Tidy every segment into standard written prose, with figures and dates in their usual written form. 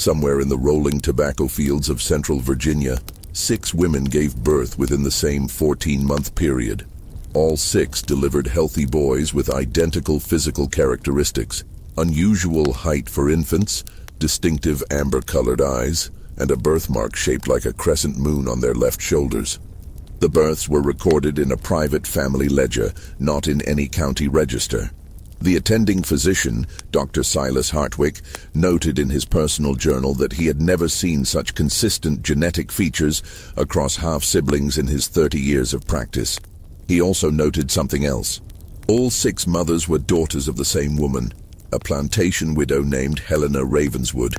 Somewhere in the rolling tobacco fields of central Virginia, 6 women gave birth within the same 14-month period. All 6 delivered healthy boys with identical physical characteristics: unusual height for infants, distinctive amber-colored eyes, and a birthmark shaped like a crescent moon on their left shoulders. The births were recorded in a private family ledger, not in any county register. The attending physician, Dr. Silas Hartwick, noted in his personal journal that he had never seen such consistent genetic features across half-siblings in his 30 years of practice. He also noted something else. All 6 mothers were daughters of the same woman, a plantation widow named Helena Ravenswood,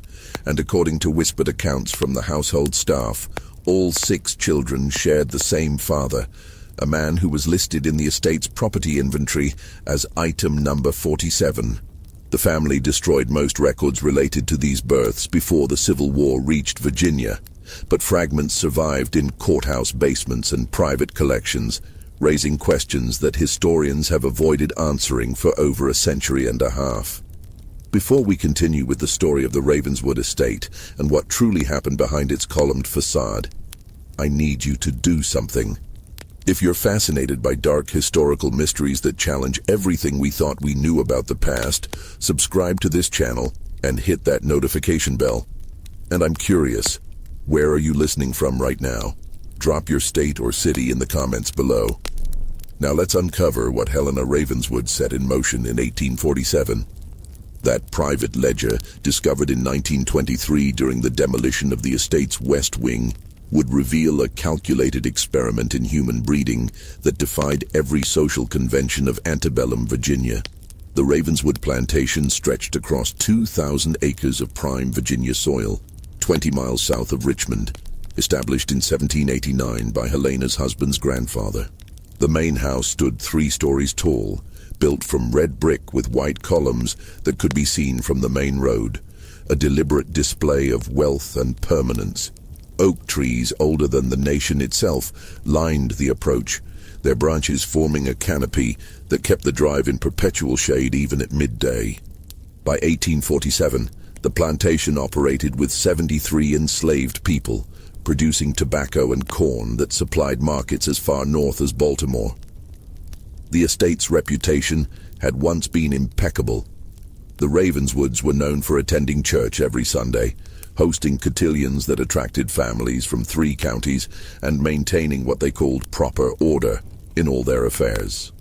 and according to whispered accounts from the household staff, all 6 children shared the same father, a man who was listed in the estate's property inventory as item number 47. The family destroyed most records related to these births before the Civil War reached Virginia, but fragments survived in courthouse basements and private collections, raising questions that historians have avoided answering for over a century and a half. Before we continue with the story of the Ravenswood estate and what truly happened behind its columned facade, I need you to do something. If you're fascinated by dark historical mysteries that challenge everything we thought we knew about the past, subscribe to this channel and hit that notification bell. And I'm curious, where are you listening from right now? Drop your state or city in the comments below. Now let's uncover what Helena Ravenswood set in motion in 1847. That private ledger, discovered in 1923 during the demolition of the estate's west wing, would reveal a calculated experiment in human breeding that defied every social convention of antebellum Virginia. The Ravenswood plantation stretched across 2,000 acres of prime Virginia soil, 20 miles south of Richmond, established in 1789 by Helena's husband's grandfather. The main house stood 3 stories tall, built from red brick with white columns that could be seen from the main road, a deliberate display of wealth and permanence. Oak trees older than the nation itself lined the approach, their branches forming a canopy that kept the drive in perpetual shade even at midday. By 1847, the plantation operated with 73 enslaved people, producing tobacco and corn that supplied markets as far north as Baltimore. The estate's reputation had once been impeccable. The Ravenswoods were known for attending church every Sunday, hosting cotillions that attracted families from 3 counties, and maintaining what they called proper order in all their affairs.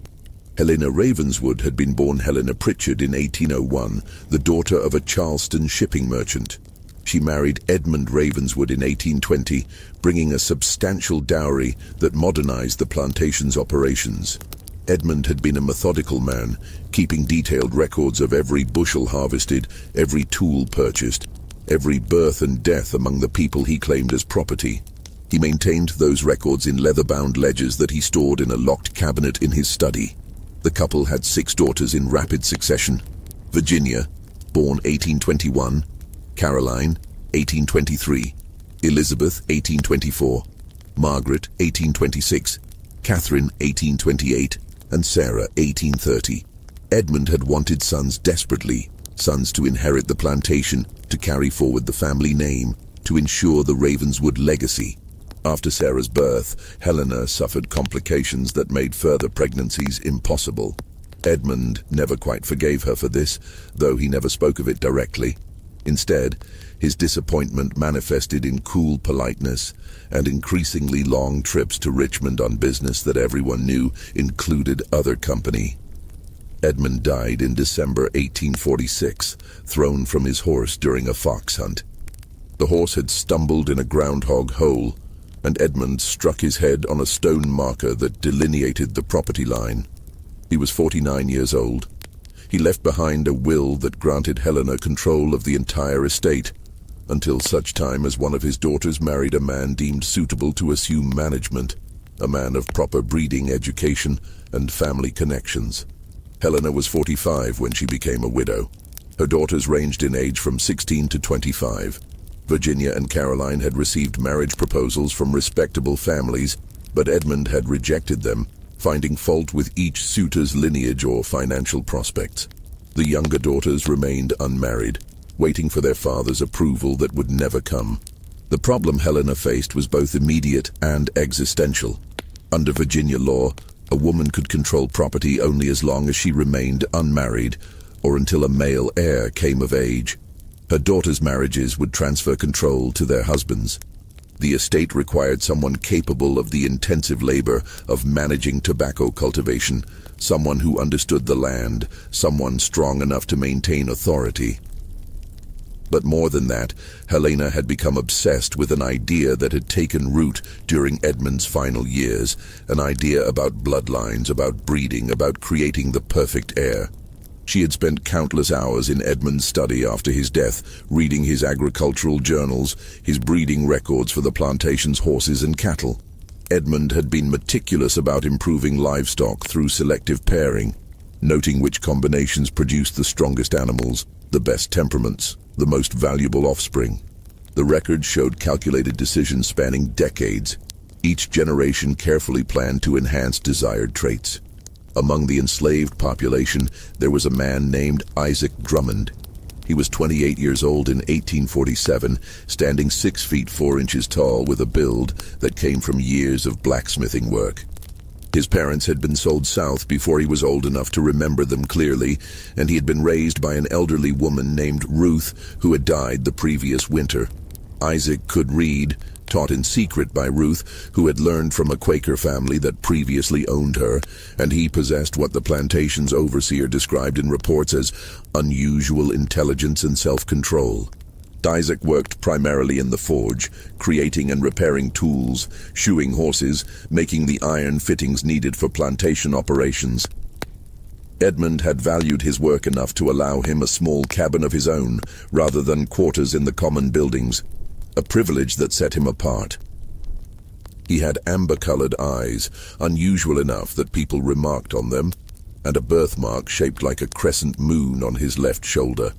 Helena Ravenswood had been born Helena Pritchard in 1801, the daughter of a Charleston shipping merchant. She married Edmund Ravenswood in 1820, bringing a substantial dowry that modernized the plantation's operations. Edmund had been a methodical man, keeping detailed records of every bushel harvested, every tool purchased, every birth and death among the people he claimed as property. He maintained those records in leather-bound ledgers that he stored in a locked cabinet in his study. The couple had 6 daughters in rapid succession: Virginia, born 1821, Caroline, 1823, Elizabeth, 1824, Margaret, 1826, Catherine, 1828, and Sarah, 1830. Edmund had wanted sons desperately, sons to inherit the plantation, to carry forward the family name, to ensure the Ravenswood legacy. After Sarah's birth, Helena suffered complications that made further pregnancies impossible. Edmund never quite forgave her for this, though he never spoke of it directly. Instead, his disappointment manifested in cool politeness and increasingly long trips to Richmond on business that everyone knew included other company. Edmund died in December 1846, thrown from his horse during a fox hunt. The horse had stumbled in a groundhog hole, and Edmund struck his head on a stone marker that delineated the property line. He was 49 years old. He left behind a will that granted Helena control of the entire estate, until such time as one of his daughters married a man deemed suitable to assume management, a man of proper breeding education and family connections. Helena was 45 when she became a widow. Her daughters ranged in age from 16 to 25. Virginia and Caroline had received marriage proposals from respectable families, but Edmund had rejected them, finding fault with each suitor's lineage or financial prospects. The younger daughters remained unmarried, waiting for their father's approval that would never come. The problem Helena faced was both immediate and existential. Under Virginia law, a woman could control property only as long as she remained unmarried, or until a male heir came of age. Her daughters' marriages would transfer control to their husbands. The estate required someone capable of the intensive labor of managing tobacco cultivation, someone who understood the land, someone strong enough to maintain authority. But more than that, Helena had become obsessed with an idea that had taken root during Edmund's final years, an idea about bloodlines, about breeding, about creating the perfect heir. She had spent countless hours in Edmund's study after his death, reading his agricultural journals, his breeding records for the plantation's horses and cattle. Edmund had been meticulous about improving livestock through selective pairing, noting which combinations produced the strongest animals, the best temperaments, the most valuable offspring. The records showed calculated decisions spanning decades, each generation carefully planned to enhance desired traits. Among the enslaved population, there was a man named Isaac Drummond. He was 28 years old in 1847, standing 6 feet 4 inches tall with a build that came from years of blacksmithing work. His parents had been sold south before he was old enough to remember them clearly, and he had been raised by an elderly woman named Ruth, who had died the previous winter. Isaac could read, taught in secret by Ruth, who had learned from a Quaker family that previously owned her, and he possessed what the plantation's overseer described in reports as unusual intelligence and self-control. Isaac worked primarily in the forge, creating and repairing tools, shoeing horses, making the iron fittings needed for plantation operations. Edmund had valued his work enough to allow him a small cabin of his own, rather than quarters in the common buildings, a privilege that set him apart. He had amber-colored eyes, unusual enough that people remarked on them, and a birthmark shaped like a crescent moon on his left shoulder.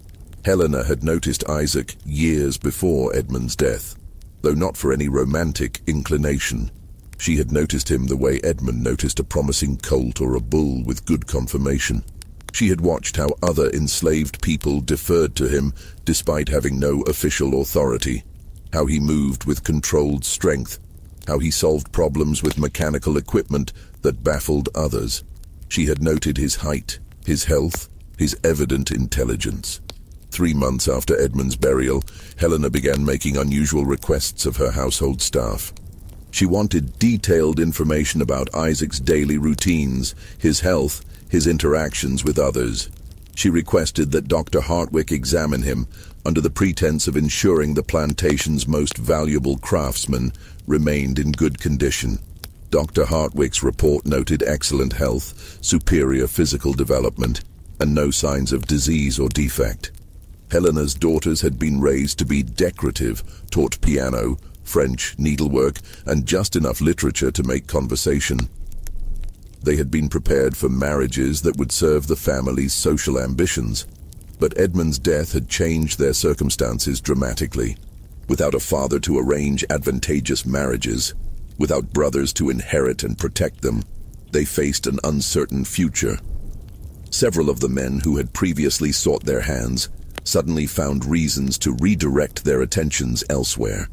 Helena had noticed Isaac years before Edmund's death, though not for any romantic inclination. She had noticed him the way Edmund noticed a promising colt or a bull with good conformation. She had watched how other enslaved people deferred to him despite having no official authority, how he moved with controlled strength, how he solved problems with mechanical equipment that baffled others. She had noted his height, his health, his evident intelligence. 3 months after Edmund's burial, Helena began making unusual requests of her household staff. She wanted detailed information about Isaac's daily routines, his health, his interactions with others. She requested that Dr. Hartwick examine him under the pretense of ensuring the plantation's most valuable craftsman remained in good condition. Dr. Hartwick's report noted excellent health, superior physical development, and no signs of disease or defect. Helena's daughters had been raised to be decorative, taught piano, French, needlework, and just enough literature to make conversation. They had been prepared for marriages that would serve the family's social ambitions. But Edmund's death had changed their circumstances dramatically. Without a father to arrange advantageous marriages, without brothers to inherit and protect them, they faced an uncertain future. Several of the men who had previously sought their hands suddenly found reasons to redirect their attentions elsewhere.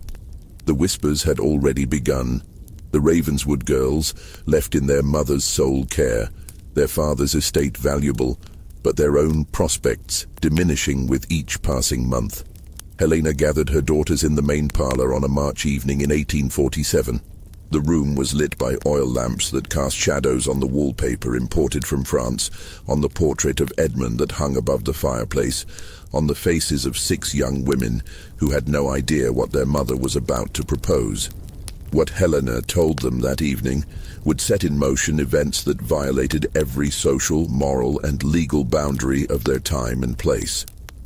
The whispers had already begun. The Ravenswood girls, left in their mother's sole care, their father's estate valuable, but their own prospects diminishing with each passing month. Helena gathered her daughters in the main parlor on a March evening in 1847. The room was lit by oil lamps that cast shadows on the wallpaper imported from France, on the portrait of Edmund that hung above the fireplace, on the faces of 6 young women who had no idea what their mother was about to propose. What Helena told them that evening would set in motion events that violated every social, moral, and legal boundary of their time and place.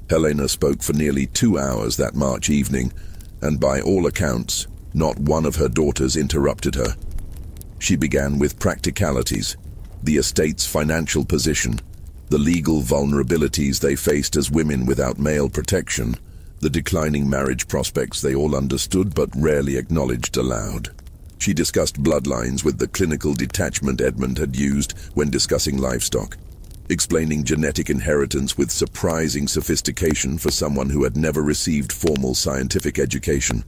Helena spoke for nearly 2 hours that March evening, and by all accounts, not one of her daughters interrupted her. She began with practicalities, the estate's financial position, the legal vulnerabilities they faced as women without male protection, the declining marriage prospects they all understood but rarely acknowledged aloud. She discussed bloodlines with the clinical detachment Edmund had used when discussing livestock. explaining genetic inheritance with surprising sophistication for someone who had never received formal scientific education.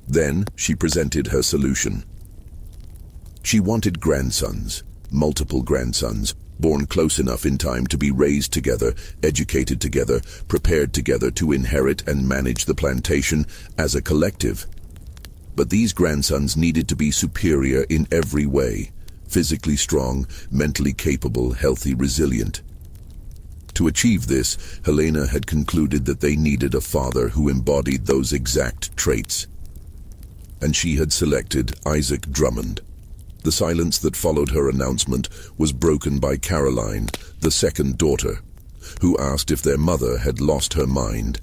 Then she presented her solution. She wanted grandsons, multiple grandsons, born close enough in time to be raised together, educated together, prepared together to inherit and manage the plantation as a collective. But these grandsons needed to be superior in every way, physically strong, mentally capable, healthy, resilient. To achieve this, Helena had concluded that they needed a father who embodied those exact traits. And she had selected Isaac Drummond. The silence that followed her announcement was broken by Caroline, the second daughter, who asked if their mother had lost her mind.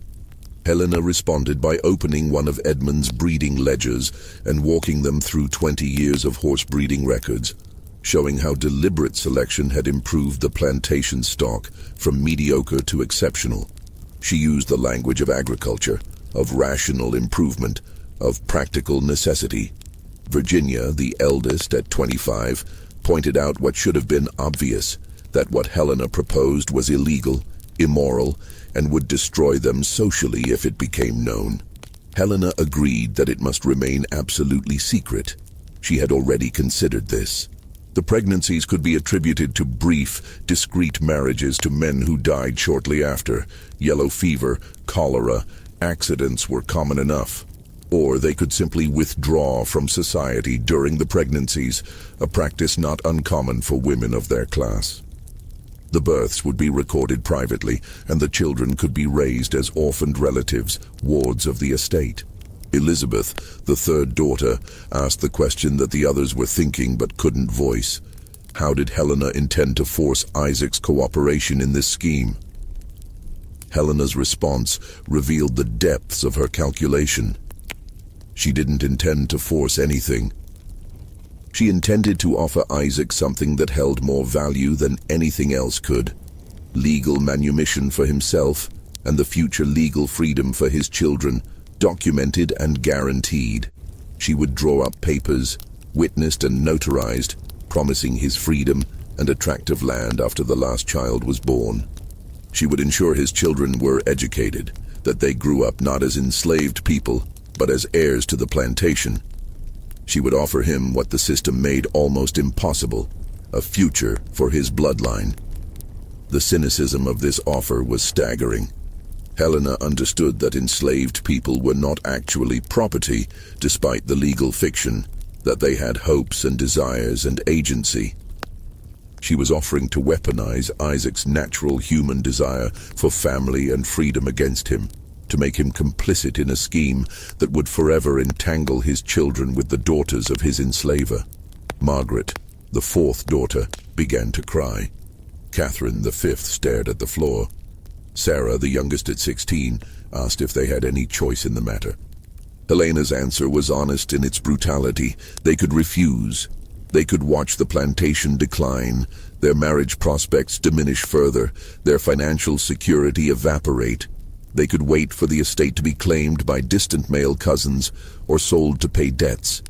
Helena responded by opening one of Edmund's breeding ledgers and walking them through 20 years of horse breeding records, showing how deliberate selection had improved the plantation stock from mediocre to exceptional. She used the language of agriculture, of rational improvement, of practical necessity. Virginia, the eldest at 25, pointed out what should have been obvious, that what Helena proposed was illegal, immoral, and would destroy them socially if it became known. Helena agreed that it must remain absolutely secret. She had already considered this. The pregnancies could be attributed to brief, discreet marriages to men who died shortly after. Yellow fever, cholera, accidents were common enough. Or they could simply withdraw from society during the pregnancies, a practice not uncommon for women of their class. The births would be recorded privately, and the children could be raised as orphaned relatives, wards of the estate. Elizabeth, the third daughter, asked the question that the others were thinking but couldn't voice. How did Helena intend to force Isaac's cooperation in this scheme? Helena's response revealed the depths of her calculation. She didn't intend to force anything. She intended to offer Isaac something that held more value than anything else could: legal manumission for himself and the future legal freedom for his children, documented and guaranteed. She would draw up papers, witnessed and notarized, promising his freedom and a tract of land after the last child was born. She would ensure his children were educated, that they grew up not as enslaved people, but as heirs to the plantation. She would offer him what the system made almost impossible: a future for his bloodline. The cynicism of this offer was staggering. Helena understood that enslaved people were not actually property, despite the legal fiction, that they had hopes and desires and agency. She was offering to weaponize Isaac's natural human desire for family and freedom against him, to make him complicit in a scheme that would forever entangle his children with the daughters of his enslaver. Margaret, the fourth daughter, began to cry. Catherine, the fifth, stared at the floor. Sarah, the youngest at 16, asked if they had any choice in the matter. Helena's answer was honest in its brutality. They could refuse. They could watch the plantation decline, their marriage prospects diminish further, their financial security evaporate. They could wait for the estate to be claimed by distant male cousins or sold to pay debts.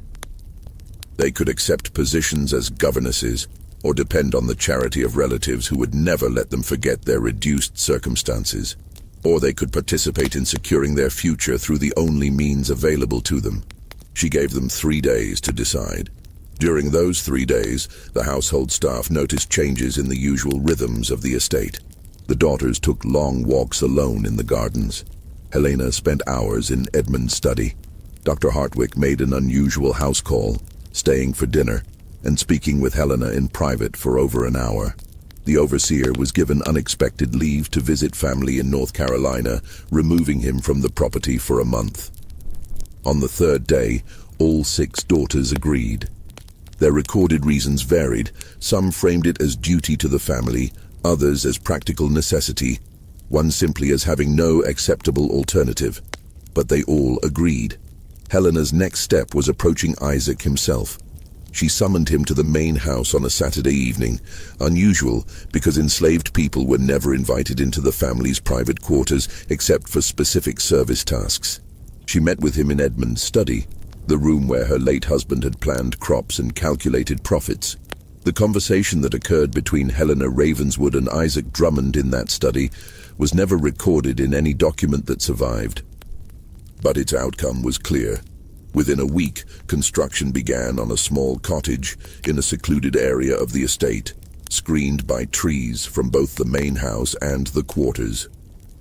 They could accept positions as governesses or depend on the charity of relatives who would never let them forget their reduced circumstances. Or they could participate in securing their future through the only means available to them. She gave them 3 days to decide. During those 3 days, the household staff noticed changes in the usual rhythms of the estate. The daughters took long walks alone in the gardens. Helena spent hours in Edmund's study. Dr. Hartwick made an unusual house call, staying for dinner, and speaking with Helena in private for over an hour. The overseer was given unexpected leave to visit family in North Carolina, removing him from the property for a month. On the 3rd day, all 6 daughters agreed. Their recorded reasons varied. Some framed it as duty to the family, others as practical necessity, one simply as having no acceptable alternative. But they all agreed. Helena's next step was approaching Isaac himself. She summoned him to the main house on a Saturday evening, unusual because enslaved people were never invited into the family's private quarters except for specific service tasks. She met with him in Edmund's study, the room where her late husband had planned crops and calculated profits. The conversation that occurred between Helena Ravenswood and Isaac Drummond in that study was never recorded in any document that survived. But its outcome was clear. Within a week, construction began on a small cottage in a secluded area of the estate, screened by trees from both the main house and the quarters.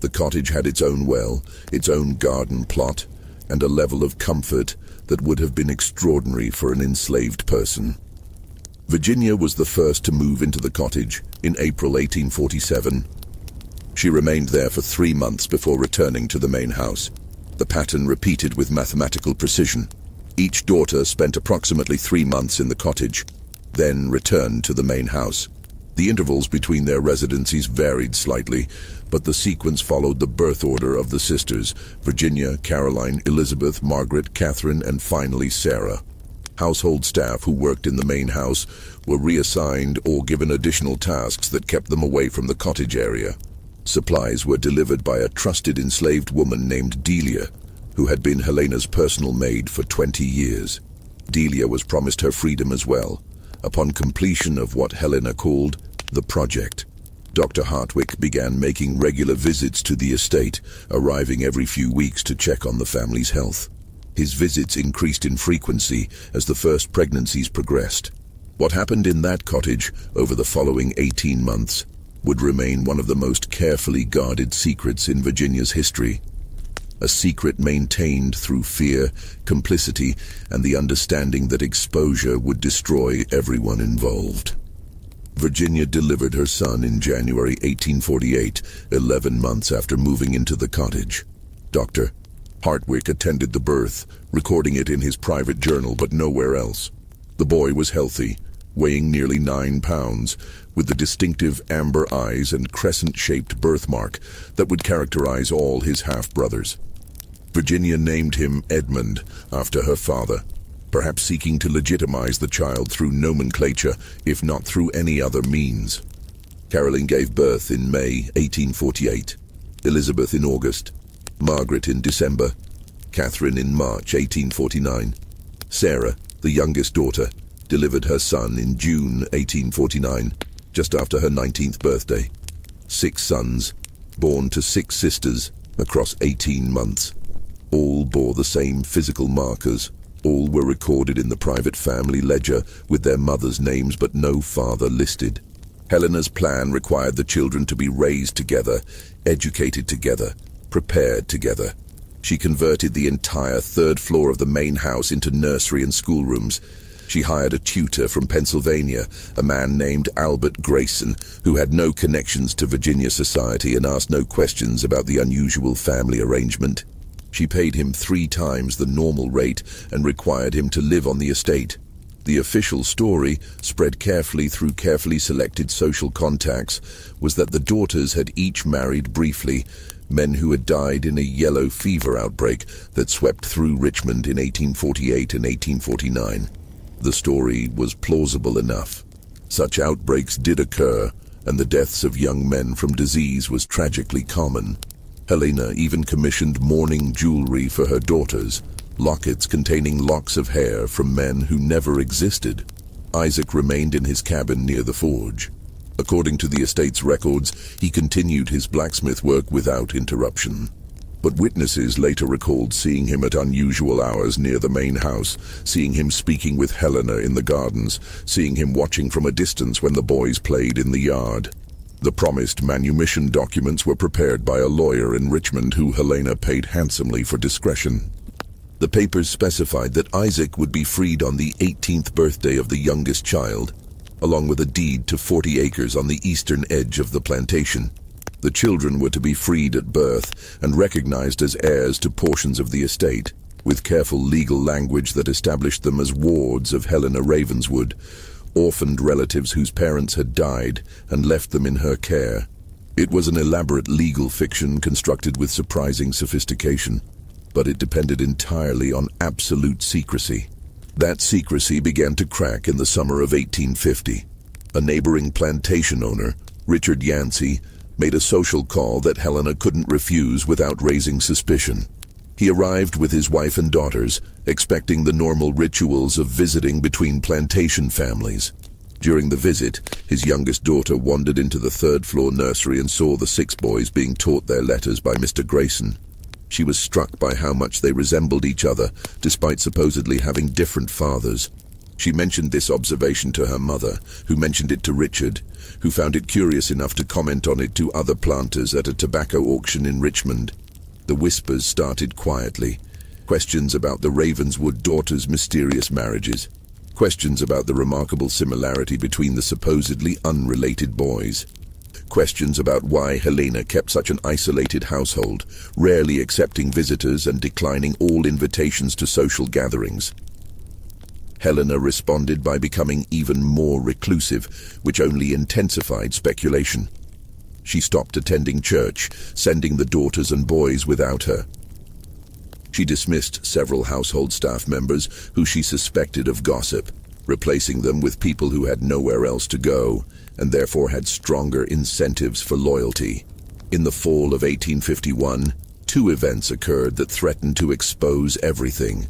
The cottage had its own well, its own garden plot, and a level of comfort that would have been extraordinary for an enslaved person. Virginia was the first to move into the cottage in April 1847. She remained there for 3 months before returning to the main house. The pattern repeated with mathematical precision. Each daughter spent approximately 3 months in the cottage, then returned to the main house. The intervals between their residencies varied slightly, but the sequence followed the birth order of the sisters: Virginia, Caroline, Elizabeth, Margaret, Catherine, and finally Sarah. Household staff who worked in the main house were reassigned or given additional tasks that kept them away from the cottage area. Supplies were delivered by a trusted enslaved woman named Delia, who had been Helena's personal maid for 20 years. Delia was promised her freedom as well, upon completion of what Helena called the project. Dr. Hartwick began making regular visits to the estate, arriving every few weeks to check on the family's health. His visits increased in frequency as the first pregnancies progressed. What happened in that cottage over the following 18 months would remain one of the most carefully guarded secrets in Virginia's history. A secret maintained through fear, complicity, and the understanding that exposure would destroy everyone involved. Virginia delivered her son in January 1848, 11 months after moving into the cottage. Dr. Hartwick attended the birth, recording it in his private journal but nowhere else. The boy was healthy, weighing nearly 9 pounds, with the distinctive amber eyes and crescent-shaped birthmark that would characterize all his half-brothers. Virginia named him Edmund, after her father, perhaps seeking to legitimize the child through nomenclature, if not through any other means. Caroline gave birth in May 1848, Elizabeth in August, Margaret in December, Catherine in March 1849. Sarah, the youngest daughter, delivered her son in June 1849, just after her 19th birthday. 6 sons, born to 6 sisters across 18 months. All bore the same physical markers. All were recorded in the private family ledger with their mothers' names but no father listed. Helena's plan required the children to be raised together, educated together, prepared together. She converted the entire 3rd floor of the main house into nursery and schoolrooms. She hired a tutor from Pennsylvania, a man named Albert Grayson, who had no connections to Virginia society and asked no questions about the unusual family arrangement. She paid him 3 times the normal rate and required him to live on the estate. The official story, spread carefully through carefully selected social contacts, was that the daughters had each married briefly, men who had died in a yellow fever outbreak that swept through Richmond in 1848 and 1849. The story was plausible enough. Such outbreaks did occur, and the deaths of young men from disease was tragically common. Helena even commissioned mourning jewelry for her daughters, lockets containing locks of hair from men who never existed. Isaac remained in his cabin near the forge. According to the estate's records, he continued his blacksmith work without interruption. But witnesses later recalled seeing him at unusual hours near the main house, seeing him speaking with Helena in the gardens, seeing him watching from a distance when the boys played in the yard. The promised manumission documents were prepared by a lawyer in Richmond who Helena paid handsomely for discretion. The papers specified that Isaac would be freed on the 18th birthday of the youngest child, along with a deed to 40 acres on the eastern edge of the plantation. The children were to be freed at birth and recognized as heirs to portions of the estate, with careful legal language that established them as wards of Helena Ravenswood, orphaned relatives whose parents had died and left them in her care. It was an elaborate legal fiction constructed with surprising sophistication, but it depended entirely on absolute secrecy. That secrecy began to crack in the summer of 1850. A neighboring plantation owner, Richard Yancey, made a social call that Helena couldn't refuse without raising suspicion. He arrived with his wife and daughters, expecting the normal rituals of visiting between plantation families. During the visit, his youngest daughter wandered into the third-floor nursery and saw the 6 boys being taught their letters by Mr. Grayson. She was struck by how much they resembled each other, despite supposedly having different fathers. She mentioned this observation to her mother, who mentioned it to Richard, who found it curious enough to comment on it to other planters at a tobacco auction in Richmond. The whispers started quietly. Questions about the Ravenswood daughters' mysterious marriages. Questions about the remarkable similarity between the supposedly unrelated boys. Questions about why Helena kept such an isolated household, rarely accepting visitors and declining all invitations to social gatherings. Helena responded by becoming even more reclusive, which only intensified speculation. She stopped attending church, sending the daughters and boys without her. She dismissed several household staff members who she suspected of gossip, replacing them with people who had nowhere else to go, and therefore had stronger incentives for loyalty. In the fall of 1851, 2 events occurred that threatened to expose everything.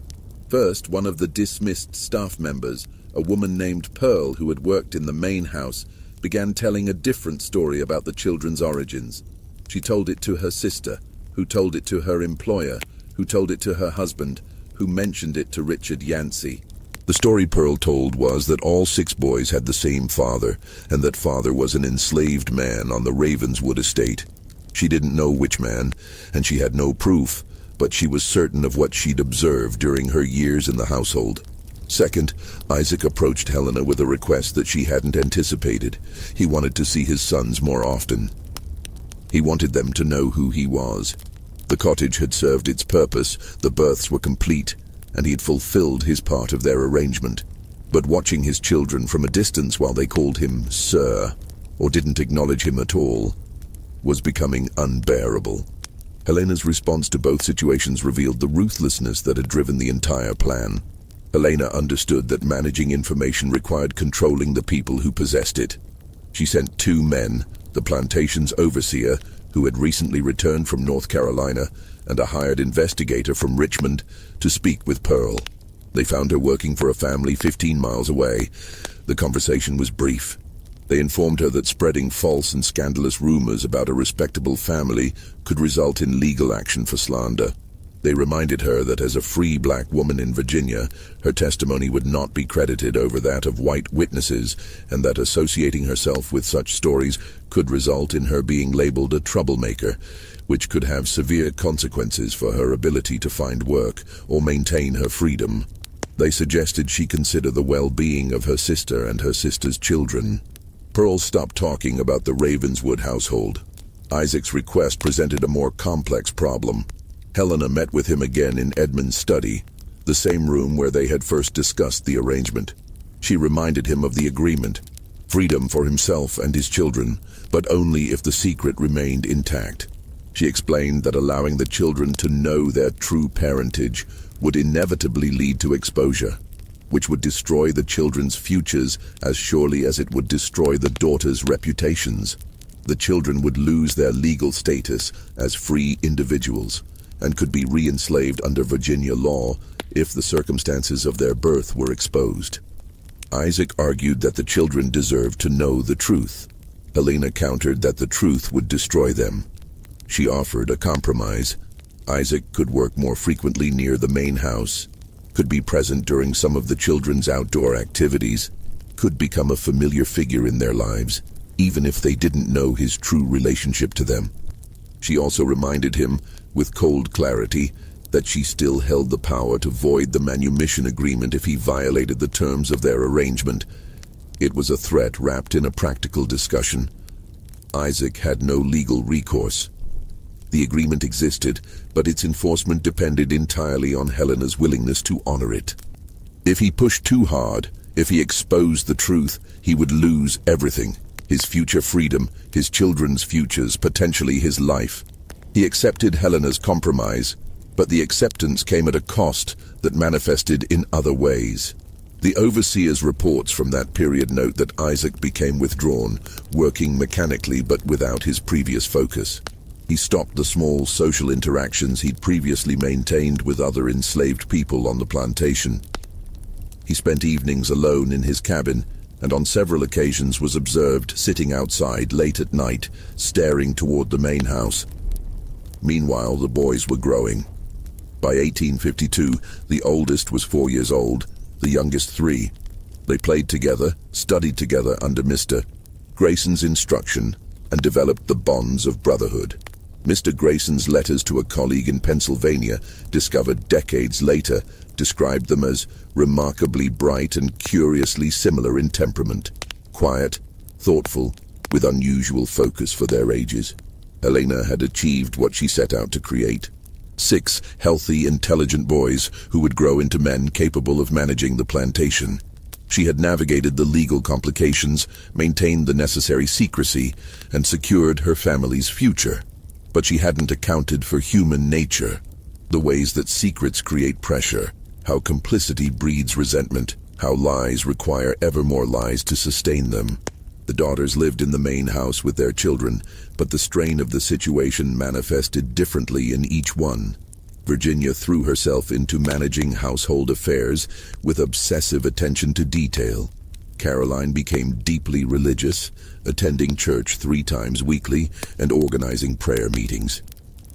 First, one of the dismissed staff members, a woman named Pearl who had worked in the main house, began telling a different story about the children's origins. She told it to her sister, who told it to her employer, who told it to her husband, who mentioned it to Richard Yancey. The story Pearl told was that all 6 boys had the same father, and that father was an enslaved man on the Ravenswood estate. She didn't know which man, and she had no proof, but she was certain of what she'd observed during her years in the household. Second, Isaac approached Helena with a request that she hadn't anticipated. He wanted to see his sons more often. He wanted them to know who he was. The cottage had served its purpose, the births were complete, and he had fulfilled his part of their arrangement. But watching his children from a distance while they called him Sir, or didn't acknowledge him at all, was becoming unbearable. Helena's response to both situations revealed the ruthlessness that had driven the entire plan. Helena understood that managing information required controlling the people who possessed it. She sent 2 men, the plantation's overseer, who had recently returned from North Carolina, and a hired investigator from Richmond, to speak with Pearl. They found her working for a family 15 miles away. The conversation was brief. They informed her that spreading false and scandalous rumors about a respectable family could result in legal action for slander. They reminded her that as a free black woman in Virginia, her testimony would not be credited over that of white witnesses, and that associating herself with such stories could result in her being labeled a troublemaker, which could have severe consequences for her ability to find work or maintain her freedom. They suggested she consider the well-being of her sister and her sister's children. Pearl stopped talking about the Ravenswood household. Isaac's request presented a more complex problem. Helena met with him again in Edmund's study, the same room where they had first discussed the arrangement. She reminded him of the agreement, freedom for himself and his children, but only if the secret remained intact. She explained that allowing the children to know their true parentage would inevitably lead to exposure, which would destroy the children's futures as surely as it would destroy the daughters' reputations. The children would lose their legal status as free individuals and could be re-enslaved under Virginia law if the circumstances of their birth were exposed. Isaac argued that the children deserved to know the truth. Helena countered that the truth would destroy them. She offered a compromise. Isaac could work more frequently near the main house, could be present during some of the children's outdoor activities, could become a familiar figure in their lives, even if they didn't know his true relationship to them. She also reminded him, with cold clarity, that she still held the power to void the manumission agreement if he violated the terms of their arrangement. It was a threat wrapped in a practical discussion. Isaac had no legal recourse. The agreement existed, but its enforcement depended entirely on Helena's willingness to honor it. If he pushed too hard, if he exposed the truth, he would lose everything: his future freedom, his children's futures, potentially his life. He accepted Helena's compromise, but the acceptance came at a cost that manifested in other ways. The overseer's reports from that period note that Isaac became withdrawn, working mechanically but without his previous focus. He stopped the small social interactions he'd previously maintained with other enslaved people on the plantation. He spent evenings alone in his cabin, and on several occasions was observed sitting outside late at night, staring toward the main house. Meanwhile, the boys were growing. By 1852, the oldest was 4 years old, the youngest 3. They played together, studied together under Mr. Grayson's instruction, and developed the bonds of brotherhood. Mr. Grayson's letters to a colleague in Pennsylvania, discovered decades later, described them as remarkably bright and curiously similar in temperament, quiet, thoughtful, with unusual focus for their ages. Helena had achieved what she set out to create. 6 healthy, intelligent boys who would grow into men capable of managing the plantation. She had navigated the legal complications, maintained the necessary secrecy, and secured her family's future. But she hadn't accounted for human nature, the ways that secrets create pressure, how complicity breeds resentment, how lies require ever more lies to sustain them. The daughters lived in the main house with their children, but the strain of the situation manifested differently in each one. Virginia threw herself into managing household affairs with obsessive attention to detail. Caroline became deeply religious, attending church 3 times weekly and organizing prayer meetings.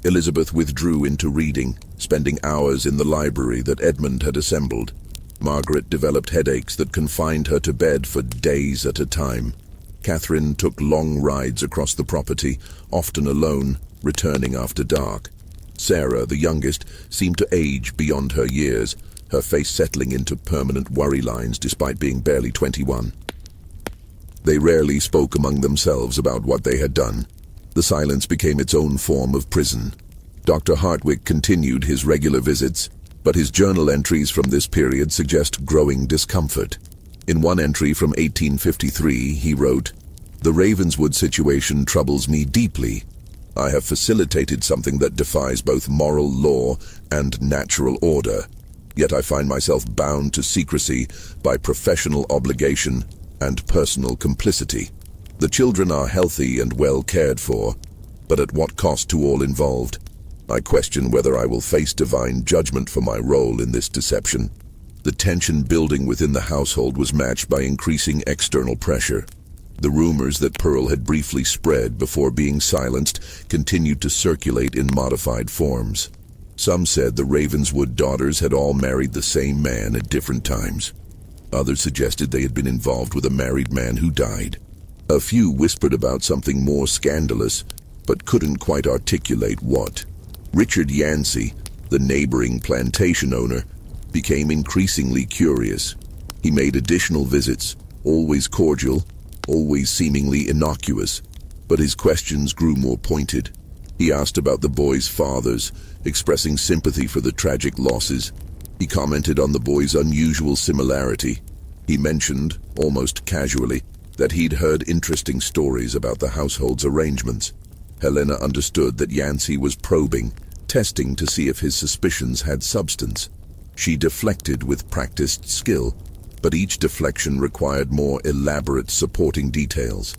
Elizabeth withdrew into reading, spending hours in the library that Edmund had assembled. Margaret developed headaches that confined her to bed for days at a time. Catherine took long rides across the property, often alone, returning after dark. Sarah, the youngest, seemed to age beyond her years, her face settling into permanent worry lines despite being barely 21. They rarely spoke among themselves about what they had done. The silence became its own form of prison. Dr. Hartwick continued his regular visits, but his journal entries from this period suggest growing discomfort. In one entry from 1853, he wrote, "The Ravenswood situation troubles me deeply. I have facilitated something that defies both moral law and natural order, yet I find myself bound to secrecy by professional obligation and personal complicity. The children are healthy and well cared for, but at what cost to all involved? I question whether I will face divine judgment for my role in this deception." The tension building within the household was matched by increasing external pressure. The rumors that Pearl had briefly spread before being silenced continued to circulate in modified forms. Some said the Ravenswood daughters had all married the same man at different times. Others suggested they had been involved with a married man who died. A few whispered about something more scandalous, but couldn't quite articulate what. Richard Yancey, the neighboring plantation owner, became increasingly curious. He made additional visits, always cordial, always seemingly innocuous, but his questions grew more pointed. He asked about the boys' fathers, expressing sympathy for the tragic losses. He commented on the boys' unusual similarity. He mentioned, almost casually, that he'd heard interesting stories about the household's arrangements. Helena understood that Yancey was probing, testing to see if his suspicions had substance. She deflected with practiced skill, but each deflection required more elaborate supporting details.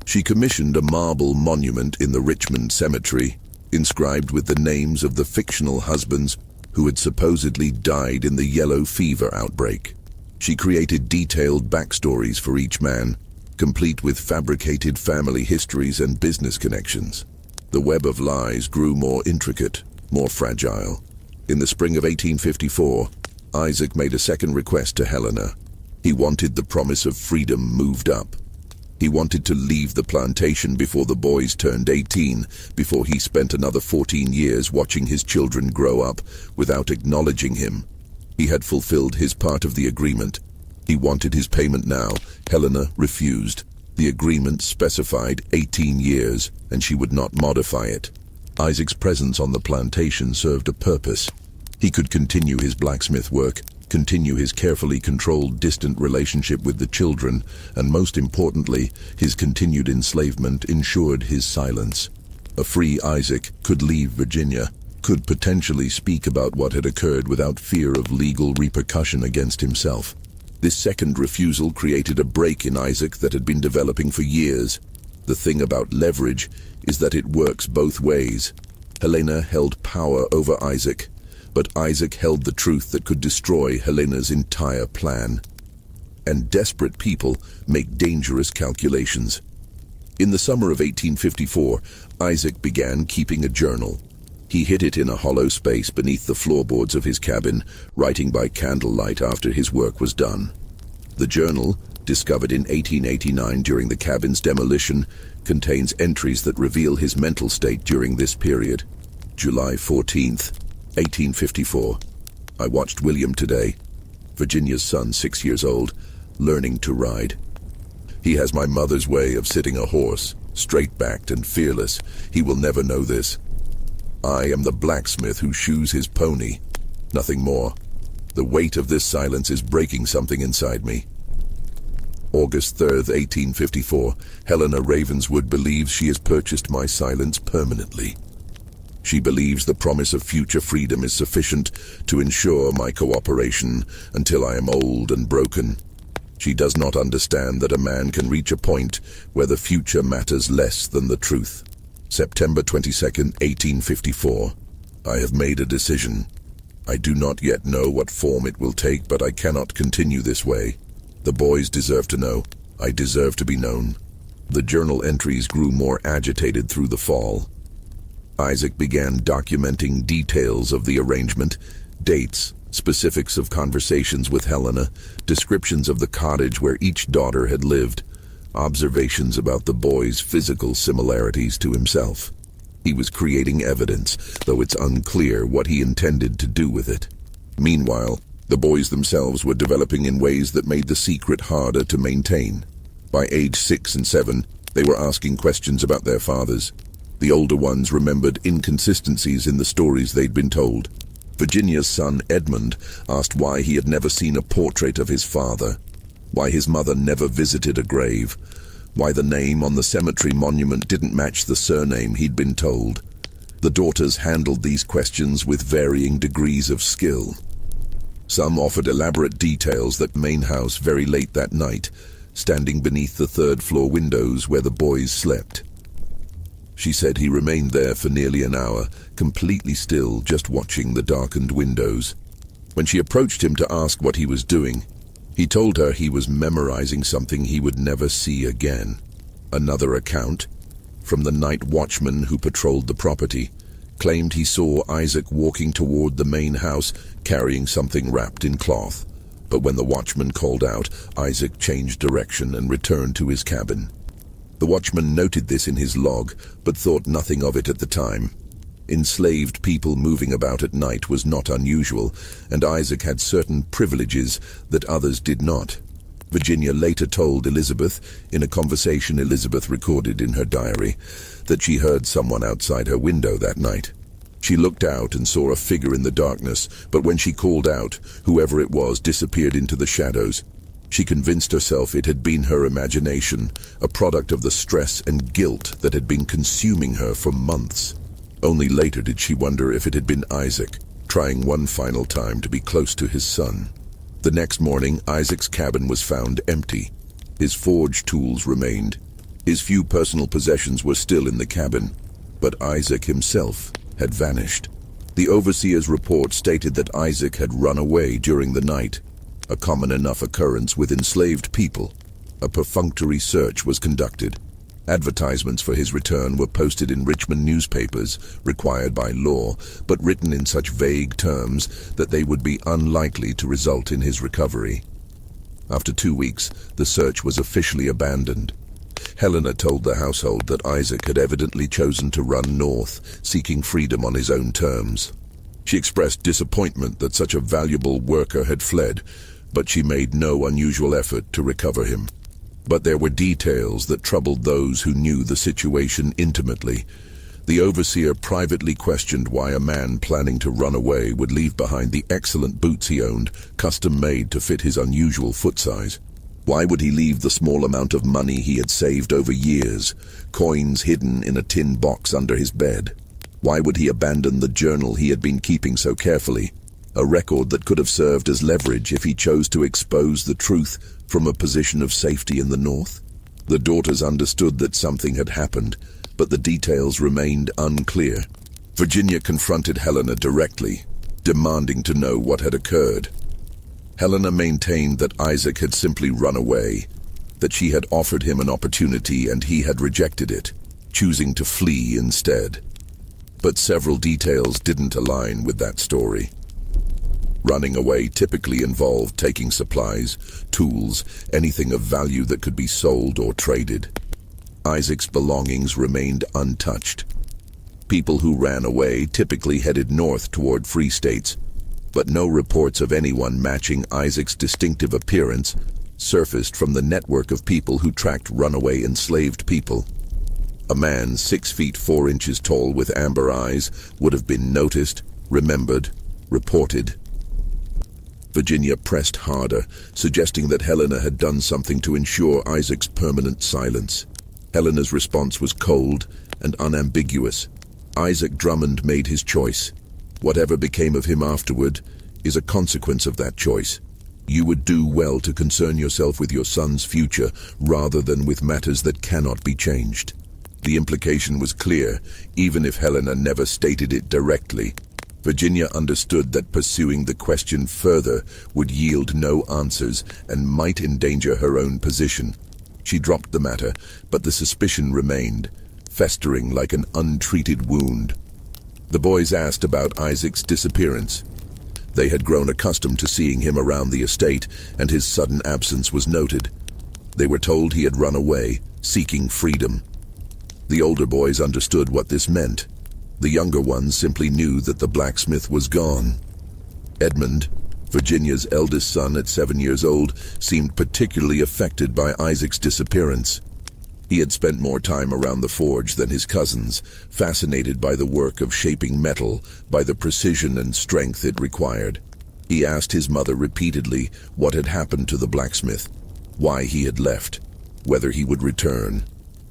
She commissioned a marble monument in the Richmond Cemetery, inscribed with the names of the fictional husbands who had supposedly died in the yellow fever outbreak. She created detailed backstories for each man, complete with fabricated family histories and business connections. The web of lies grew more intricate, more fragile. In the spring of 1854, Isaac made a second request to Helena. He wanted the promise of freedom moved up. He wanted to leave the plantation before the boys turned 18, before he spent another 14 years watching his children grow up without acknowledging him. He had fulfilled his part of the agreement. He wanted his payment now. Helena refused. The agreement specified 18 years, and she would not modify it. Isaac's presence on the plantation served a purpose. He could continue his blacksmith work, continue his carefully controlled distant relationship with the children, and most importantly, his continued enslavement ensured his silence. A free Isaac could leave Virginia, could potentially speak about what had occurred without fear of legal repercussion against himself. This second refusal created a break in Isaac that had been developing for years. The thing about leverage is that it works both ways. Helena held power over Isaac, but Isaac held the truth that could destroy Helena's entire plan. and desperate people make dangerous calculations. In the summer of 1854, Isaac began keeping a journal. He hid it in a hollow space beneath the floorboards of his cabin, writing by candlelight after his work was done. The journal, discovered in 1889 during the cabin's demolition, contains entries that reveal his mental state during this period. July 14th, 1854. I watched William today, Virginia's son, 6 years old, learning to ride. He has my mother's way of sitting a horse, straight-backed and fearless. He will never know this. I am the blacksmith who shoes his pony, nothing more. The weight of this silence is breaking something inside me. August 3rd, 1854. Helena Ravenswood believes she has purchased my silence permanently. She believes the promise of future freedom is sufficient to ensure my cooperation until I am old and broken. She does not understand that a man can reach a point where the future matters less than the truth. September 22nd, 1854. I have made a decision. I do not yet know what form it will take, but I cannot continue this way. The boys deserve to know. I deserve to be known. The journal entries grew more agitated through the fall. Isaac began documenting details of the arrangement, dates, specifics of conversations with Helena, descriptions of the cottage where each daughter had lived, observations about the boys' physical similarities to himself. He was creating evidence, though it's unclear what he intended to do with it. Meanwhile, the boys themselves were developing in ways that made the secret harder to maintain. By age 6 and 7, they were asking questions about their fathers. The older ones remembered inconsistencies in the stories they'd been told. Virginia's son, Edmund, asked why he had never seen a portrait of his father, why his mother never visited a grave, why the name on the cemetery monument didn't match the surname he'd been told. The daughters handled these questions with varying degrees of skill. Some offered elaborate details that main house very late that night, standing beneath the third-floor windows where the boys slept. She said he remained there for nearly an hour, completely still, just watching the darkened windows. When she approached him to ask what he was doing, he told her he was memorizing something he would never see again. Another account, from the night watchman who patrolled the property, claimed he saw Isaac walking toward the main house carrying something wrapped in cloth. But when the watchman called out, Isaac changed direction and returned to his cabin. The watchman noted this in his log, but thought nothing of it at the time. Enslaved people moving about at night was not unusual, and Isaac had certain privileges that others did not. Virginia later told Elizabeth, in a conversation Elizabeth recorded in her diary, that she heard someone outside her window that night. She looked out and saw a figure in the darkness, but when she called out, whoever it was disappeared into the shadows. She convinced herself it had been her imagination, a product of the stress and guilt that had been consuming her for months. Only later did she wonder if it had been Isaac, trying one final time to be close to his son. The next morning, Isaac's cabin was found empty. His forge tools remained. His few personal possessions were still in the cabin, but Isaac himself had vanished. The overseer's report stated that Isaac had run away during the night, a common enough occurrence with enslaved people. A perfunctory search was conducted. Advertisements for his return were posted in Richmond newspapers, required by law, but written in such vague terms that they would be unlikely to result in his recovery. After 2 weeks, the search was officially abandoned. Helena told the household that Isaac had evidently chosen to run north, seeking freedom on his own terms. She expressed disappointment that such a valuable worker had fled, but she made no unusual effort to recover him. But there were details that troubled those who knew the situation intimately. The overseer privately questioned why a man planning to run away would leave behind the excellent boots he owned, custom-made to fit his unusual foot size. Why would he leave the small amount of money he had saved over years, coins hidden in a tin box under his bed? Why would he abandon the journal he had been keeping so carefully, a record that could have served as leverage if he chose to expose the truth from a position of safety in the north? The daughters understood that something had happened, but the details remained unclear. Virginia confronted Helena directly, demanding to know what had occurred. Helena maintained that Isaac had simply run away, that she had offered him an opportunity and he had rejected it, choosing to flee instead. But several details didn't align with that story. Running away typically involved taking supplies, tools, anything of value that could be sold or traded. Isaac's belongings remained untouched. People who ran away typically headed north toward free states, but no reports of anyone matching Isaac's distinctive appearance surfaced from the network of people who tracked runaway enslaved people. A man 6 feet 4 inches tall with amber eyes would have been noticed, remembered, reported. Virginia pressed harder, suggesting that Helena had done something to ensure Isaac's permanent silence. Helena's response was cold and unambiguous. Isaac Drummond made his choice. Whatever became of him afterward is a consequence of that choice. You would do well to concern yourself with your son's future rather than with matters that cannot be changed. The implication was clear, even if Helena never stated it directly. Virginia understood that pursuing the question further would yield no answers and might endanger her own position. She dropped the matter, but the suspicion remained, festering like an untreated wound. The boys asked about Isaac's disappearance. They had grown accustomed to seeing him around the estate, and his sudden absence was noted. They were told he had run away, seeking freedom. The older boys understood what this meant. The younger ones simply knew that the blacksmith was gone. Edmund, Virginia's eldest son at 7 years old, seemed particularly affected by Isaac's disappearance. He had spent more time around the forge than his cousins, fascinated by the work of shaping metal, by the precision and strength it required. He asked his mother repeatedly what had happened to the blacksmith, why he had left, whether he would return.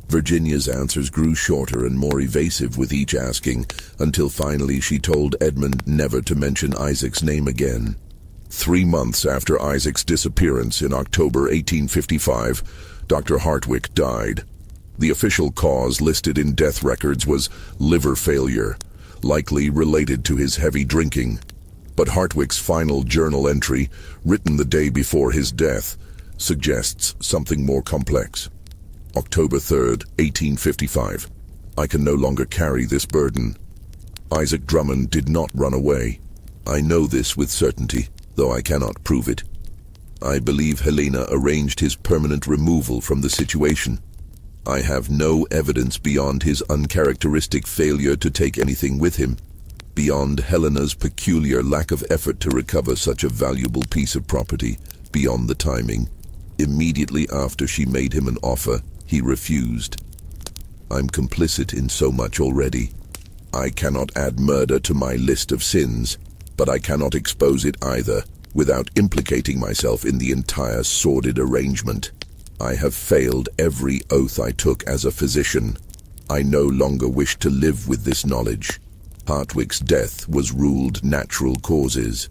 Virginia's answers grew shorter and more evasive with each asking, until finally she told Edmund never to mention Isaac's name again. 3 months after Isaac's disappearance in October 1855, Dr. Hartwick died. The official cause listed in death records was liver failure, likely related to his heavy drinking. But Hartwick's final journal entry, written the day before his death, suggests something more complex. October 3rd, 1855. I can no longer carry this burden. Isaac Drummond did not run away. I know this with certainty, though I cannot prove it. I believe Helena arranged his permanent removal from the situation. I have no evidence beyond his uncharacteristic failure to take anything with him, beyond Helena's peculiar lack of effort to recover such a valuable piece of property, beyond the timing. Immediately after she made him an offer, he refused. I'm complicit in so much already. I cannot add murder to my list of sins, but I cannot expose it either, without implicating myself in the entire sordid arrangement. I have failed every oath I took as a physician. I no longer wish to live with this knowledge. Hartwick's death was ruled natural causes.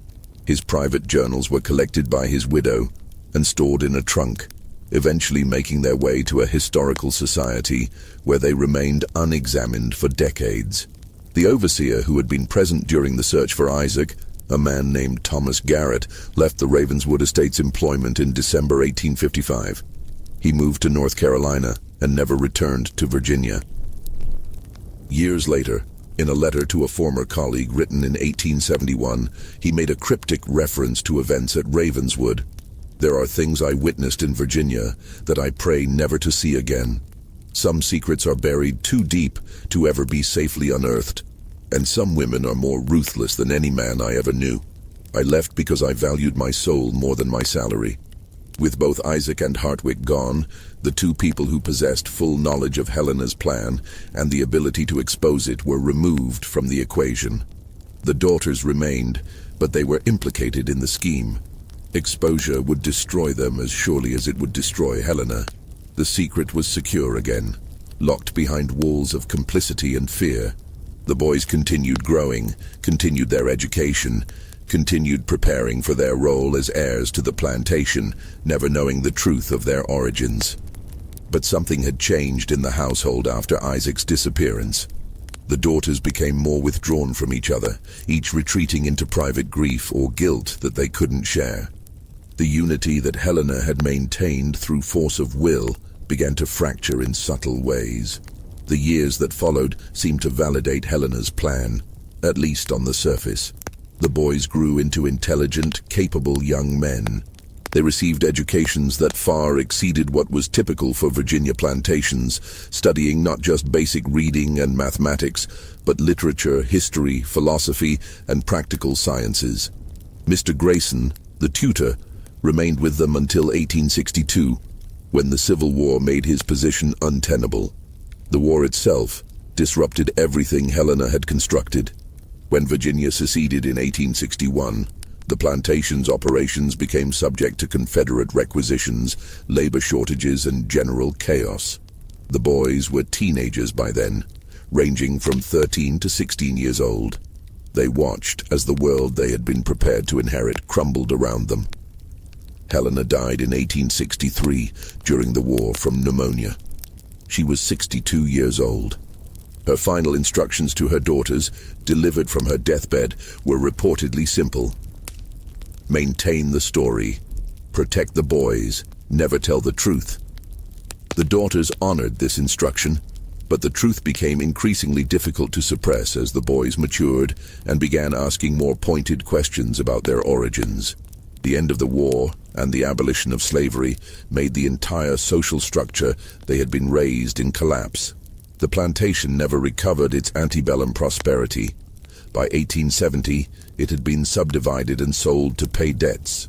His private journals were collected by his widow and stored in a trunk, eventually making their way to a historical society where they remained unexamined for decades. The overseer who had been present during the search for Isaac, a man named Thomas Garrett, left the Ravenswood Estate's employment in December 1855. He moved to North Carolina and never returned to Virginia. Years later, in a letter to a former colleague written in 1871, he made a cryptic reference to events at Ravenswood. There are things I witnessed in Virginia that I pray never to see again. Some secrets are buried too deep to ever be safely unearthed, and some women are more ruthless than any man I ever knew. I left because I valued my soul more than my salary. With both Isaac and Hartwick gone, the two people who possessed full knowledge of Helena's plan and the ability to expose it were removed from the equation. The daughters remained, but they were implicated in the scheme. Exposure would destroy them as surely as it would destroy Helena. The secret was secure again, locked behind walls of complicity and fear. The boys continued growing, continued their education, continued preparing for their role as heirs to the plantation, never knowing the truth of their origins. But something had changed in the household after Isaac's disappearance. The daughters became more withdrawn from each other, each retreating into private grief or guilt that they couldn't share. The unity that Helena had maintained through force of will began to fracture in subtle ways. The years that followed seemed to validate Helena's plan, at least on the surface. The boys grew into intelligent, capable young men. They received educations that far exceeded what was typical for Virginia plantations, studying not just basic reading and mathematics, but literature, history, philosophy, and practical sciences. Mr. Grayson, the tutor, remained with them until 1862, when the Civil War made his position untenable. The war itself disrupted everything Helena had constructed. When Virginia seceded in 1861, the plantation's operations became subject to Confederate requisitions, labor shortages, and general chaos. The boys were teenagers by then, ranging from 13 to 16 years old. They watched as the world they had been prepared to inherit crumbled around them. Helena died in 1863 during the war from pneumonia. She was 62 years old. Her final instructions to her daughters, delivered from her deathbed, were reportedly simple. Maintain the story. Protect the boys. Never tell the truth. The daughters honored this instruction, but the truth became increasingly difficult to suppress as the boys matured and began asking more pointed questions about their origins. The end of the war and the abolition of slavery made the entire social structure they had been raised in collapse. The plantation never recovered its antebellum prosperity. By 1870, it had been subdivided and sold to pay debts.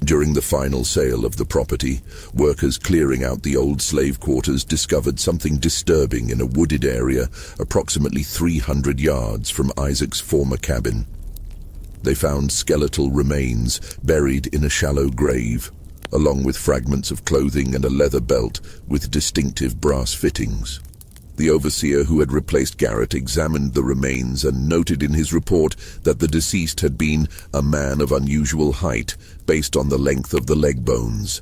During the final sale of the property, workers clearing out the old slave quarters discovered something disturbing in a wooded area approximately 300 yards from Isaac's former cabin. They found skeletal remains buried in a shallow grave, along with fragments of clothing and a leather belt with distinctive brass fittings. The overseer who had replaced Garrett examined the remains and noted in his report that the deceased had been a man of unusual height based on the length of the leg bones.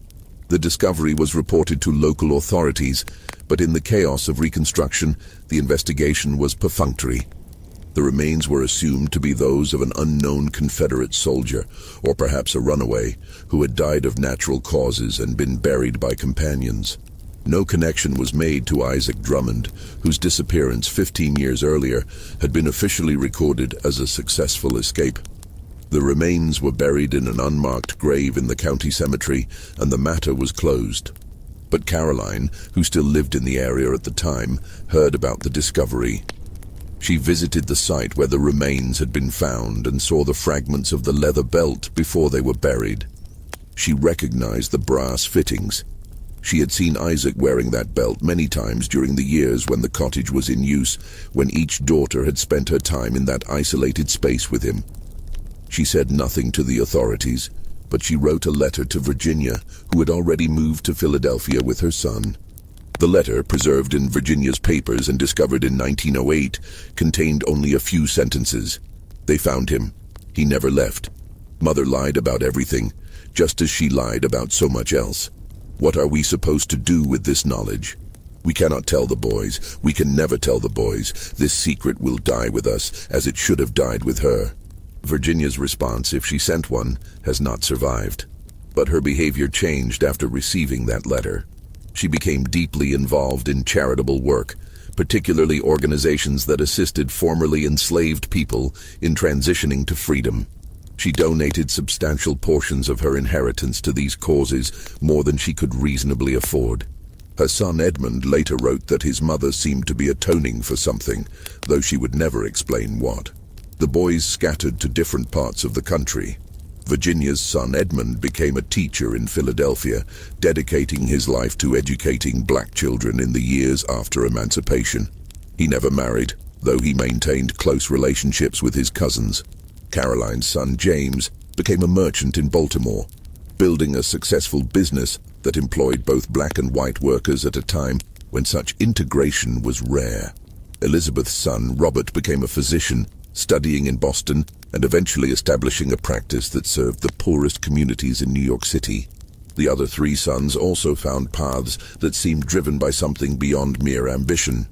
The discovery was reported to local authorities, but in the chaos of reconstruction, the investigation was perfunctory. The remains were assumed to be those of an unknown Confederate soldier, or perhaps a runaway, who had died of natural causes and been buried by companions. No connection was made to Isaac Drummond, whose disappearance 15 years earlier had been officially recorded as a successful escape. The remains were buried in an unmarked grave in the county cemetery, and the matter was closed. But Caroline, who still lived in the area at the time, heard about the discovery. She visited the site where the remains had been found and saw the fragments of the leather belt before they were buried. She recognized the brass fittings. She had seen Isaac wearing that belt many times during the years when the cottage was in use, when each daughter had spent her time in that isolated space with him. She said nothing to the authorities, but she wrote a letter to Virginia, who had already moved to Philadelphia with her son. The letter, preserved in Virginia's papers and discovered in 1908, contained only a few sentences. They found him. He never left. Mother lied about everything, just as she lied about so much else. What are we supposed to do with this knowledge? We cannot tell the boys. We can never tell the boys. This secret will die with us, as it should have died with her. Virginia's response, if she sent one, has not survived. But her behavior changed after receiving that letter. She became deeply involved in charitable work, particularly organizations that assisted formerly enslaved people in transitioning to freedom. She donated substantial portions of her inheritance to these causes, more than she could reasonably afford. Her son Edmund later wrote that his mother seemed to be atoning for something, though she would never explain what. The boys scattered to different parts of the country. Virginia's son Edmund became a teacher in Philadelphia, dedicating his life to educating black children in the years after emancipation. He never married, though he maintained close relationships with his cousins. Caroline's son James became a merchant in Baltimore, building a successful business that employed both black and white workers at a time when such integration was rare. Elizabeth's son Robert became a physician, studying in Boston and eventually establishing a practice that served the poorest communities in New York City. The other three sons also found paths that seemed driven by something beyond mere ambition.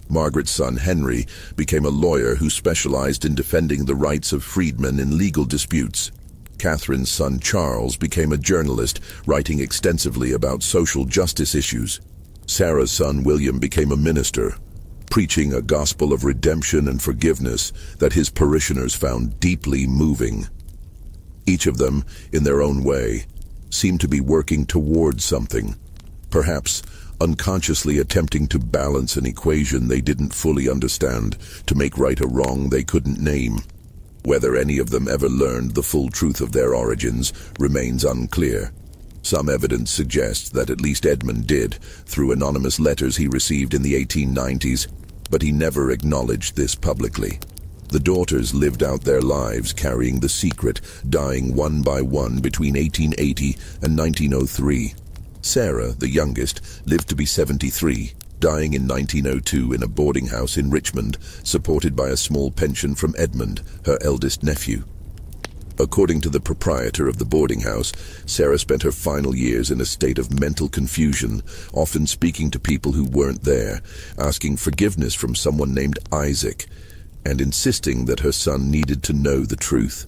Margaret's son Henry became a lawyer who specialized in defending the rights of freedmen in legal disputes. Catherine's son Charles became a journalist, writing extensively about social justice issues. Sarah's son William became a minister, preaching a gospel of redemption and forgiveness that his parishioners found deeply moving. Each of them, in their own way, seemed to be working towards something, perhaps unconsciously attempting to balance an equation they didn't fully understand, to make right a wrong they couldn't name. Whether any of them ever learned the full truth of their origins remains unclear. Some evidence suggests that at least Edmund did, through anonymous letters he received in the 1890s, but he never acknowledged this publicly. The daughters lived out their lives carrying the secret, dying one by one between 1880 and 1903. Sarah, the youngest, lived to be 73, dying in 1902 in a boarding house in Richmond, supported by a small pension from Edmund, her eldest nephew. According to the proprietor of the boarding house, Sarah spent her final years in a state of mental confusion, often speaking to people who weren't there, asking forgiveness from someone named Isaac, and insisting that her son needed to know the truth.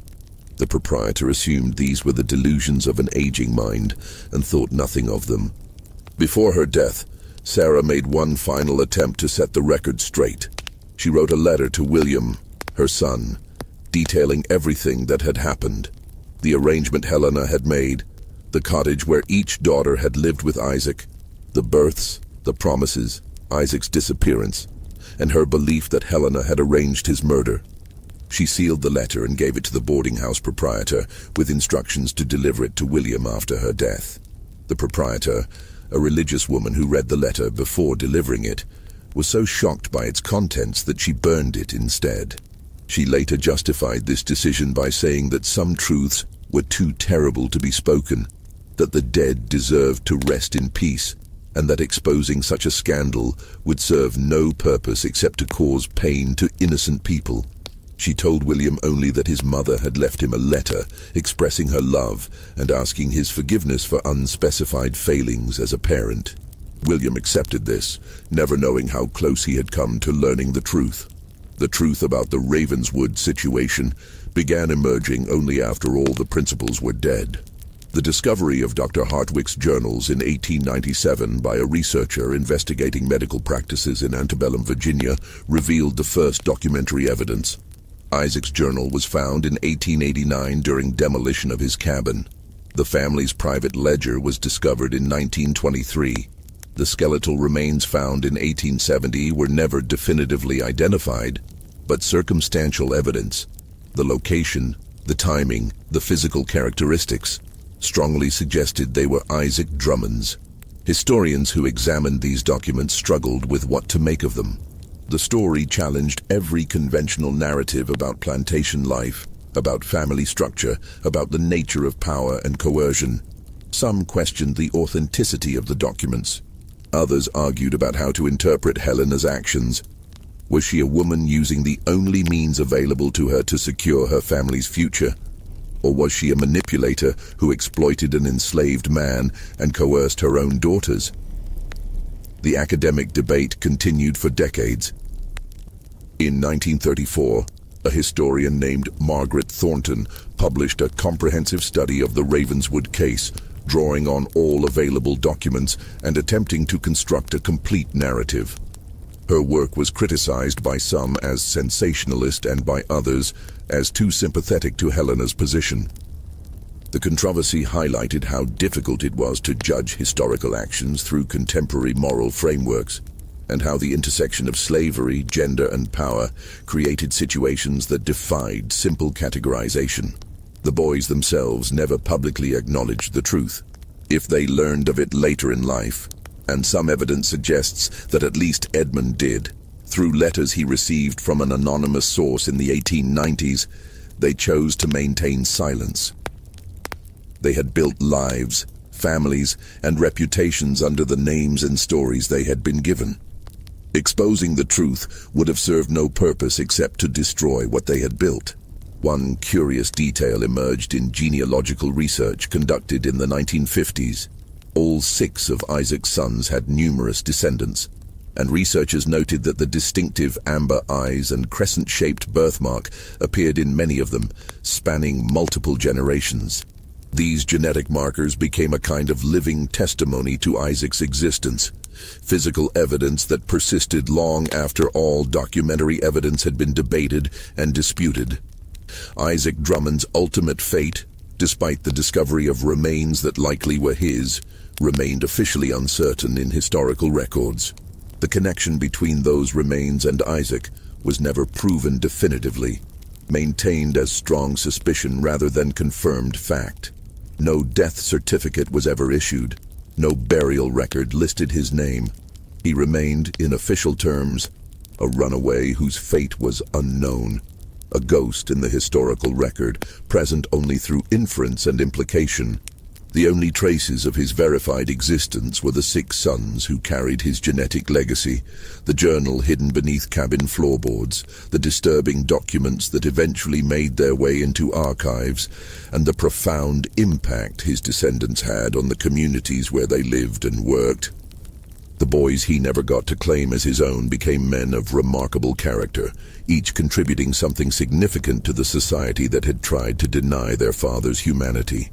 The proprietor assumed these were the delusions of an aging mind and thought nothing of them. Before her death, Sarah made one final attempt to set the record straight. She wrote a letter to William, her son, detailing everything that had happened. The arrangement Helena had made, the cottage where each daughter had lived with Isaac, the births, the promises, Isaac's disappearance, and her belief that Helena had arranged his murder. She sealed the letter and gave it to the boarding house proprietor with instructions to deliver it to William after her death. The proprietor, a religious woman who read the letter before delivering it, was so shocked by its contents that she burned it instead. She later justified this decision by saying that some truths were too terrible to be spoken, that the dead deserved to rest in peace, and that exposing such a scandal would serve no purpose except to cause pain to innocent people. She told William only that his mother had left him a letter expressing her love and asking his forgiveness for unspecified failings as a parent. William accepted this, never knowing how close he had come to learning the truth. The truth about the Ravenswood situation began emerging only after all the principals were dead. The discovery of Dr. Hartwick's journals in 1897 by a researcher investigating medical practices in antebellum Virginia revealed the first documentary evidence. Isaac's journal was found in 1889 during demolition of his cabin. The family's private ledger was discovered in 1923. The skeletal remains found in 1870 were never definitively identified, but circumstantial evidence, the location, the timing, the physical characteristics, strongly suggested they were Isaac Drummond's. Historians who examined these documents struggled with what to make of them. The story challenged every conventional narrative about plantation life, about family structure, about the nature of power and coercion. Some questioned the authenticity of the documents. Others argued about how to interpret Helena's actions. Was she a woman using the only means available to her to secure her family's future? Or was she a manipulator who exploited an enslaved man and coerced her own daughters? The academic debate continued for decades. In 1934, a historian named Margaret Thornton published a comprehensive study of the Ravenswood case, drawing on all available documents and attempting to construct a complete narrative. Her work was criticized by some as sensationalist and by others as too sympathetic to Helena's position. The controversy highlighted how difficult it was to judge historical actions through contemporary moral frameworks, and how the intersection of slavery, gender, and power created situations that defied simple categorization. The boys themselves never publicly acknowledged the truth. If they learned of it later in life, and some evidence suggests that at least Edmund did, through letters he received from an anonymous source in the 1890s, they chose to maintain silence. They had built lives, families, and reputations under the names and stories they had been given. Exposing the truth would have served no purpose except to destroy what they had built. One curious detail emerged in genealogical research conducted in the 1950s. All 6 of Isaac's sons had numerous descendants. and researchers noted that the distinctive amber eyes and crescent-shaped birthmark appeared in many of them, spanning multiple generations. These genetic markers became a kind of living testimony to Isaac's existence, physical evidence that persisted long after all documentary evidence had been debated and disputed. Isaac Drummond's ultimate fate, despite the discovery of remains that likely were his, remained officially uncertain in historical records. The connection between those remains and Isaac was never proven definitively, maintained as strong suspicion rather than confirmed fact. No death certificate was ever issued. No burial record listed his name. He remained, in official terms, a runaway whose fate was unknown, a ghost in the historical record, present only through inference and implication. The only traces of his verified existence were the 6 sons who carried his genetic legacy, the journal hidden beneath cabin floorboards, the disturbing documents that eventually made their way into archives, and the profound impact his descendants had on the communities where they lived and worked. The boys he never got to claim as his own became men of remarkable character, each contributing something significant to the society that had tried to deny their father's humanity.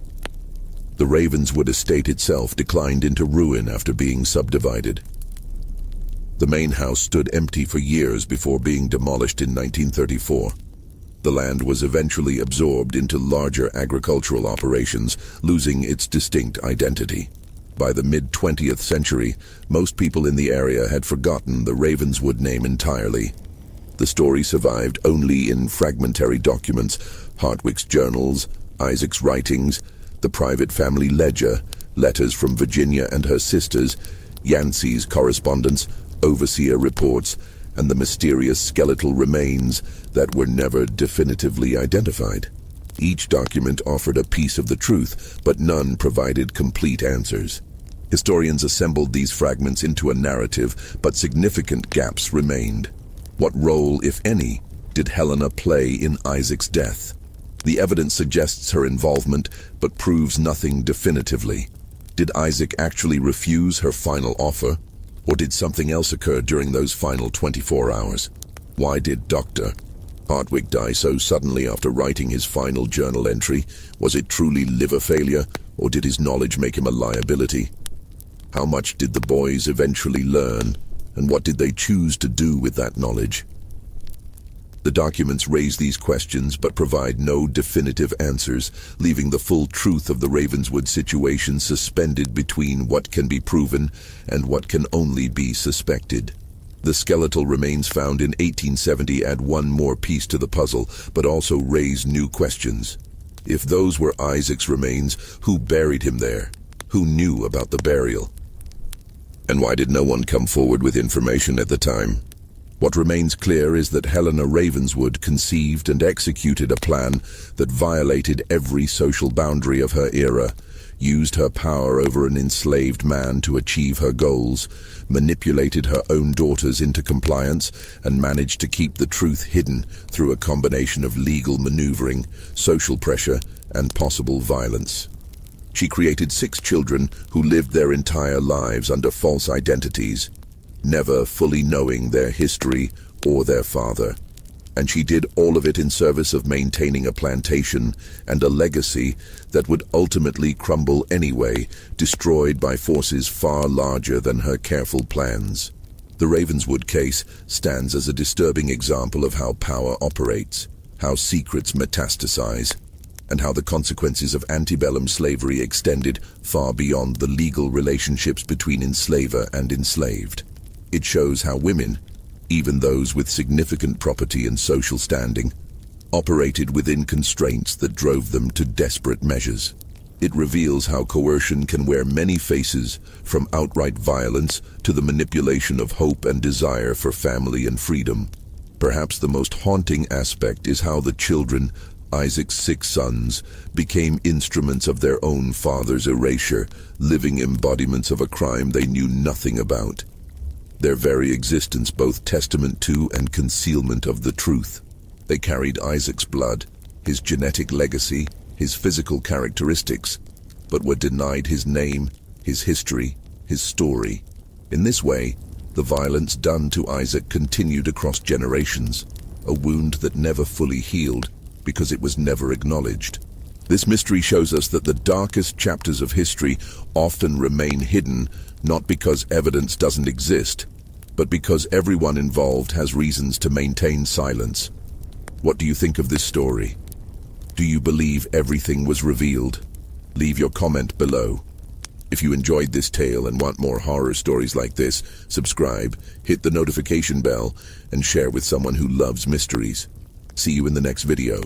The Ravenswood estate itself declined into ruin after being subdivided. The main house stood empty for years before being demolished in 1934. The land was eventually absorbed into larger agricultural operations, losing its distinct identity. By the mid-20th century, most people in the area had forgotten the Ravenswood name entirely. The story survived only in fragmentary documents, Hartwick's journals, Isaac's writings, the private family ledger, letters from Virginia and her sisters, Yancey's correspondence, overseer reports, and the mysterious skeletal remains that were never definitively identified. Each document offered a piece of the truth, but none provided complete answers. Historians assembled these fragments into a narrative, but significant gaps remained. What role, if any, did Helena play in Isaac's death? The evidence suggests her involvement, but proves nothing definitively. Did Isaac actually refuse her final offer, or did something else occur during those final 24 hours? Why did Dr. Hartwick die so suddenly after writing his final journal entry? Was it truly liver failure, or did his knowledge make him a liability? How much did the boys eventually learn, and what did they choose to do with that knowledge? The documents raise these questions but provide no definitive answers, leaving the full truth of the Ravenswood situation suspended between what can be proven and what can only be suspected. The skeletal remains found in 1870 add one more piece to the puzzle, but also raise new questions. If those were Isaac's remains, who buried him there? Who knew about the burial? And why did no one come forward with information at the time? What remains clear is that Helena Ravenswood conceived and executed a plan that violated every social boundary of her era, used her power over an enslaved man to achieve her goals, manipulated her own daughters into compliance, and managed to keep the truth hidden through a combination of legal maneuvering, social pressure, and possible violence. She created 6 children who lived their entire lives under false identities, never fully knowing their history or their father. And she did all of it in service of maintaining a plantation and a legacy that would ultimately crumble anyway, destroyed by forces far larger than her careful plans. The Ravenswood case stands as a disturbing example of how power operates, how secrets metastasize, and how the consequences of antebellum slavery extended far beyond the legal relationships between enslaver and enslaved. It shows how women, even those with significant property and social standing, operated within constraints that drove them to desperate measures. It reveals how coercion can wear many faces, from outright violence to the manipulation of hope and desire for family and freedom. Perhaps the most haunting aspect is how the children, Isaac's 6 sons, became instruments of their own father's erasure, living embodiments of a crime they knew nothing about. Their very existence both testament to and concealment of the truth. They carried Isaac's blood, his genetic legacy, his physical characteristics, but were denied his name, his history, his story. In this way, The violence done to Isaac continued across generations, a wound that never fully healed because it was never acknowledged. This mystery shows us that the darkest chapters of history often remain hidden, not because evidence doesn't exist, but because everyone involved has reasons to maintain silence. What do you think of this story? Do you believe everything was revealed? Leave your comment below. If you enjoyed this tale and want more horror stories like this, subscribe, hit the notification bell, and share with someone who loves mysteries. See you in the next video.